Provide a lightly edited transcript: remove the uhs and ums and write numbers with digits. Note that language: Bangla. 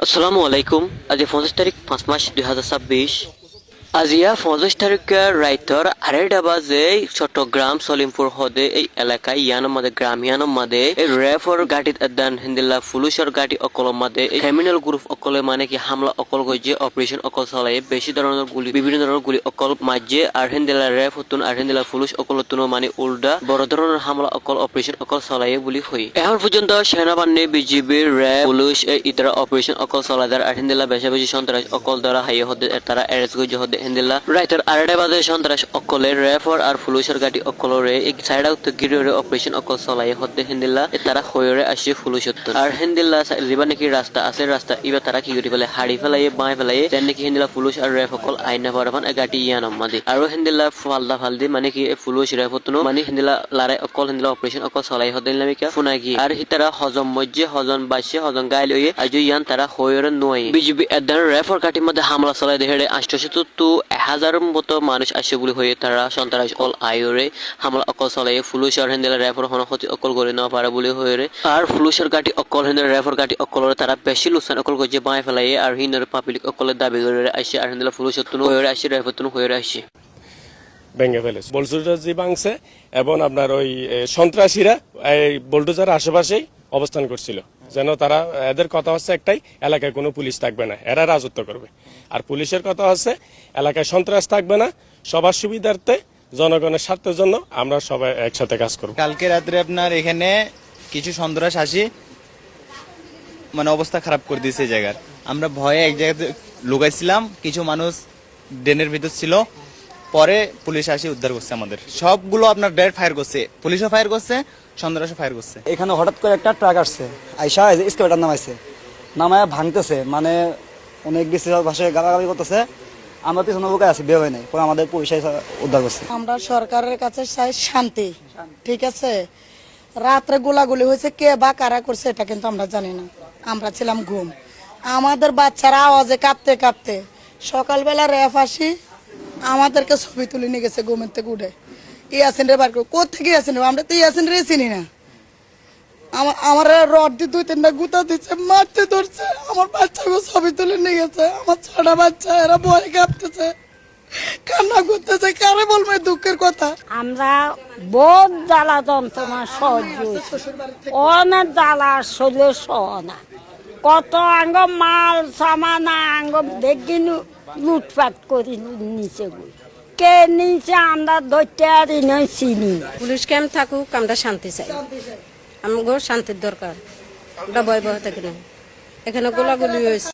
আসসালামু আলাইকুম। আজি 25 তারিখ 5 মাস 2026। আজিয়া 25 তারিখের রাইতর 2:30 বাজে চট্টগ্রাম সলিমপুর হদে এই এলাকায় ইয়ানোর মাঝে গ্রামিয়ানোর মাঝে এই রেফর গাড়িত এদান হিন্দিল্লা পুলিশের গাড়ি অকল মাঝে এই ক্রিমিনাল গ্রুপ অকলে মানে কি হামলা অকল গজে অপারেশন অকল চলাই বেশি ধরনের গুলি বিভিন্ন ধরনের গুলি অকল মাঝে আর হিন্দিল্লা রেফ হতুন আর হিন্দিল্লা পুলিশ অকল হতুন মানে উল্টা বড় ধরনের হামলা অকল অপারেশন অকল চলাই বলি হই এখন পর্যন্ত সেনাবাহিনী বিজিবি রেফ পুলিশ ইতারা অপারেশন অকল চলাইদার আর হিন্দিল্লা বেশি বেশি সন্ত্রাস অকল দ্বারা হাই হদে তারা অ্যারেস্ট গজে হদে হিন্দিল্লা রাইটার 2:30 বাজে সন্ত্রাস অকলে রেফর আর পুলিশের গাড়ি অকলরে এক সাইড আউট গিরে অপারেশন অকল চলাই হদে হিন্দিল্লা তারা হয়রে আসে পুলিশ আর হিন্দিল্লা যেবা নাকি রাস্তা আছে রাস্তা ইবা তারা কি করি ফেলে হাড়ি ফেলাই বাই ফেলাই তেন নাকি হিন্দিল্লা পুলিশ আর রেফ অকল আইনা পারবান গাড়ি ইয়ান মাদি আর হিন্দিল্লা ফালদা ফালদি মানে কি পুলিশ রেফ হতুনো মানে হিন্দিল্লা লারে অকল হিন্দিল্লা অপারেশন অকল চলাই হদে নামিকা ফুনাই কি আর হিতারা হজম মজ্জে হজন বাসে হজন গাইল হয়ে আজ ইয়ান তারা হয়রে নয় বিজেপি এদান রেফর গাড়ির মধ্যে হামলা চলাই দেহে 800 মতো মানুষ আসে বলে হয়ে তারা সন্ত্রাস অল আইরে হামলা অকল চলাই পুলিশের হিন্দিল্লা রেফর হনক্ষতি অকল করে নেওয়া পারে বলে হয়ে আর পুলিশের গাড়ি অকল হিন্দিল্লা রেফর গাড়ি অকলরে তারা বেশি লোকসান অকল গজে বাই ফেলাই আর হিন্দর পাবলিক অকলের দাবি করে আসে আর হিন্দিল্লা পুলিশ হতুন হয়ে আসে রেফর হতুন হয়ে আসে ভেঙে ফেলেছে বোলডোজার যে ভাঙছে এবং আপনার ওই সন্ত্রাসীরা এই বোলডোজার আশেপাশেই অবস্থান করছিল যেন তারা এদের কথা হচ্ছে একটাই এলাকায় কোনো পুলিশ থাকবে না এরা রাজত্ব করবে আর পুলিশের কথা হচ্ছে এলাকায় সন্ত্রাস থাকবে না সবার সুবিধার্থে জনগণের স্বার্থের জন্য আমরা সবাই একসাথে কাজ করব। কালকে রাত্রে আপনার এখানে কিছু সন্ত্রাস আসি মানে অবস্থা খারাপ করে দিয়েছে এই জায়গার আমরা ভয়ে এক জায়গাতে লুকাইছিলাম কিছু মানুষ ড্রেনের ভিতর ছিল পরে পুলিশ আসি উদ্ধার করছে আমাদের সবগুলো আপনার ডাইরেক্ট ফায়ার করছে পুলিশও ফায়ার করছে সন্ত্রাসও ফায়ার করছে এখানে হঠাৎ করে একটা ট্রাক আসছে আইসা স্কুটার নামাইছে নামায় ভাঙতেছে মানে অনেক বেশি ভাষায় গালাগালি করতেছে আমরা পিছনে লোক আছি বের হয় নাই পরে আমাদের পুলিশ উদ্ধার করছে। আমরা সরকারের কাছে চাই শান্তি, ঠিক আছে। রাত্রে গোলাগুলি হয়েছে কে বা কারা করছে এটা কিন্তু আমরা জানি না, আমরা ছিলাম ঘুম। আমাদের বাচ্চারা আওয়াজে কাঁপতে কাঁপতে সকালবেলা রেফ আসি আমাদেরকে ছবি তুলে নিয়ে গেছে ঘুমের থেকে উঠে ইয়াসিন রে বার করে কোথেকে ইয়াসিন রে আমরা তো ইয়াসিন রে চিনি না। আমার রড দিয়ে 2-3টা গুতা দিচ্ছে মারতে ধরছে আমার বাচ্চাকে ছবি তুলে নিয়ে গেছে আমার 6টা বাচ্চা এরা ভয় কাঁপতেছে কান্না করতেছে কারে বলবো দুঃখের কথা। আমরা বহুত জ্বালা যন্ত্রণা সহ্য অনেক জ্বালা শরীর সহ না কত আঙ্গ মাল সামানা আঙ্গ দেখি লুটপাট করি নিচে কে নিচে আমরা ধরতে আরি নয় চিনি। পুলিশ ক্যাম্প থাকুক আমরা শান্তি চাই, আমাকে শান্তির দরকার। আমরা ভয় ভয় থাকি না, এখানে গোলাগুলি হয়েছে।